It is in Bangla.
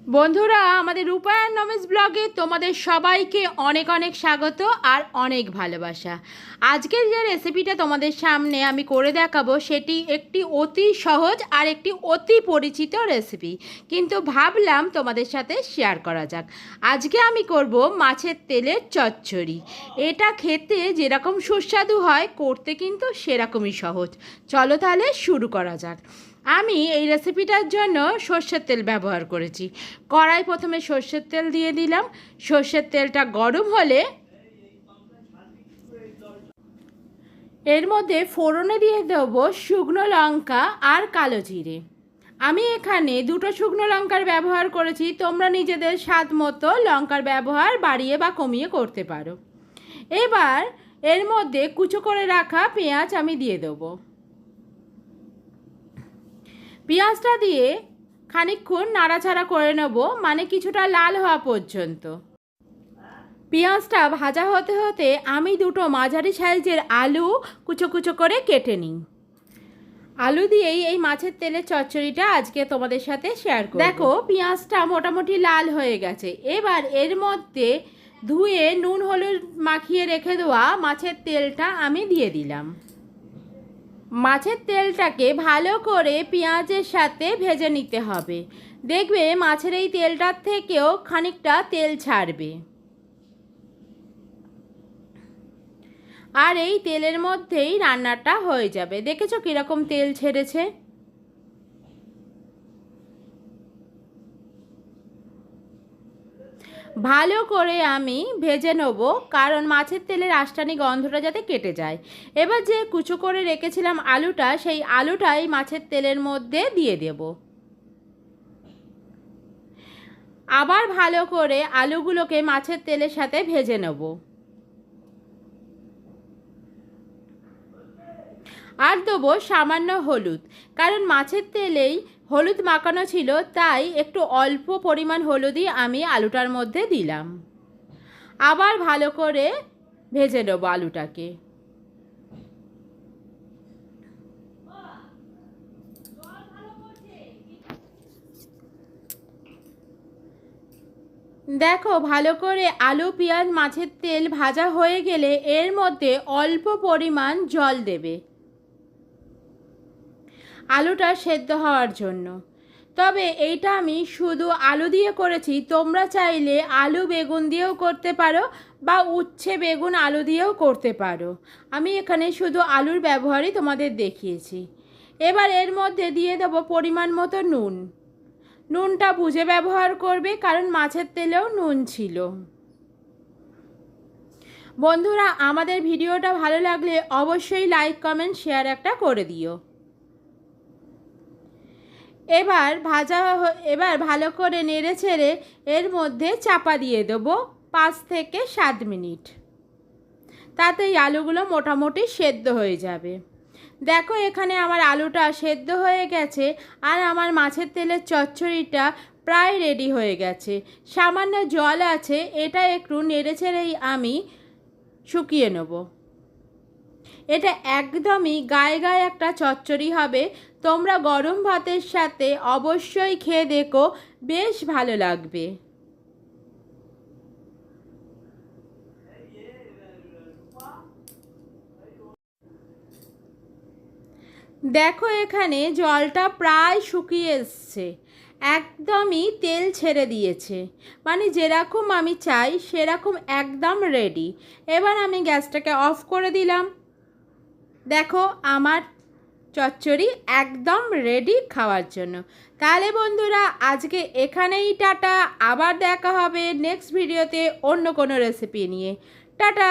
বন্ধুরা, আমাদের রূপায়ণ নমিস ব্লগে তোমাদের সবাইকে অনেক অনেক স্বাগত আর অনেক ভালোবাসা। আজকের যে রেসিপিটা তোমাদের সামনে আমি করে দেখাবো সেটি একটি অতি সহজ আর একটি অতি পরিচিত রেসিপি, কিন্তু ভাবলাম তোমাদের সাথে শেয়ার করা যাক। আজকে আমি করব মাছের তেলের চচ্চড়ি। এটা খেতে যেরকম সুস্বাদু হয়, করতে কিন্তু সেরকমই সহজ। চলো তাহলে শুরু করা যাক। আমি এই রেসিপিটার জন্য সর্ষের তেল ব্যবহার করেছি। কড়াই প্রথমে সর্ষের তেল দিয়ে দিলাম। সর্ষের তেলটা গরম হলে এর মধ্যে ফোড়নে দিয়ে দেবো শুকনো লঙ্কা আর কালো জিরে। আমি এখানে দুটো শুকনো লঙ্কার ব্যবহার করেছি, তোমরা নিজেদের স্বাদ মতো লঙ্কার ব্যবহার বাড়িয়ে বা কমিয়ে করতে পারো। এবার এর মধ্যে কুচো করে রাখা পেঁয়াজ আমি দিয়ে দেবো। পেঁয়াজটা দিয়ে খানিকক্ষণ নাড়াচাড়া করে নেব, মানে কিছুটা লাল হওয়া পর্যন্ত। পেঁয়াজটা ভাজা হতে হতে আমি দুটো মাঝারি সাইজের আলু কুচো কুচো করে কেটে নিই। আলু দিয়েই এই মাছের তেলের চচ্চড়িটা আজকে তোমাদের সাথে শেয়ার করব। দেখো, পেঁয়াজটা মোটামুটি লাল হয়ে গেছে। এবার এর মধ্যে ধুয়ে নুন হলুদ মাখিয়ে রেখে দেওয়া মাছের তেলটা আমি দিয়ে দিলাম। মাছের তেলটাকে ভালো করে পেঁয়াজের সাথে ভেজে নিতে হবে। দেখবে মাছের এই তেলটার থেকেও খানিকটা তেল ছাড়বে। আর এই তেলের মধ্যেই রান্নাটা হয়ে যাবে। দেখেছো কীরকম তেল ছেড়েছে? ভালো করে আমি ভেজে নেব, কারণ মাছের তেলের আষ্টানি গন্ধটা যাতে কেটে যায়। এবার যে কুচো করে রেখেছিলাম আলুটা, সেই আলুটাই মাছের তেলের মধ্যে দিয়ে দেব। আবার ভালো করে আলুগুলোকে মাছের তেলের সাথে ভেজে নেব। আর দেবো সামান্য হলুদ, কারণ মাছের তেলেই হলুদ মাখানো ছিল, তাই একটু অল্প পরিমাণ হলুদই আমি আলুটার মধ্যে দিলাম। আবার ভালো করে ভেজে নেবো আলুটাকে। দেখো, ভালো করে আলু পেঁয়াজ মাছের তেল ভাজা হয়ে গেলে এর মধ্যে অল্প পরিমাণ জল দেবে আলুটা সেদ্ধ হওয়ার জন্য। তবে এইটা আমি শুধু আলু দিয়ে করেছি, তোমরা চাইলে আলু বেগুন দিয়েও করতে পারো বা উচ্ছে বেগুন আলু দিয়েও করতে পারো। আমি এখানে শুধু আলুর ব্যবহারই তোমাদের দেখিয়েছি। এবার এর মধ্যে দিয়ে দেবো পরিমাণ মতো নুন। নুনটা বুঝে ব্যবহার করবে, কারণ মাছের তেলেও নুন ছিল। বন্ধুরা, আমাদের ভিডিওটা ভালো লাগলে অবশ্যই লাইক কমেন্ট শেয়ার একটা করে দিও। এবার ভালো করে নেড়ে ছেড়ে এর মধ্যে চাপা দিয়ে দেবো 5 থেকে 7 মিনিট। তাতেই আলুগুলো মোটামুটি সেদ্ধ হয়ে যাবে। দেখো, এখানে আমার আলুটা সেদ্ধ হয়ে গেছে আর আমার মাছের তেলের চচ্চড়িটা প্রায় রেডি হয়ে গেছে। সামান্য জল আছে, এটা একটু নেড়ে ছেড়েই আমি শুকিয়ে নেব। এটা একদমই গায়ে গায়ে একটা চচ্চড়ি হবে। তোমরা গরম ভাতের সাথে অবশ্যই খেয়ে দেখো, বেশ ভালো লাগবে। দেখো, এখানে জলটা প্রায় শুকিয়ে এসছে, একদমই তেল ছেড়ে দিয়েছে, মানে যেরকম আমি চাই সেরকম একদম রেডি। এবার আমি গ্যাসটাকে অফ করে দিলাম। দেখো, আমার চচ্চড়ি একদম রেডি খাওয়ার জন্য। তাহলে বন্ধুরা, আজকে এখানেই টাটা। আবার দেখা হবে নেক্সট ভিডিওতে অন্য কোনো রেসিপি নিয়ে। টাটা।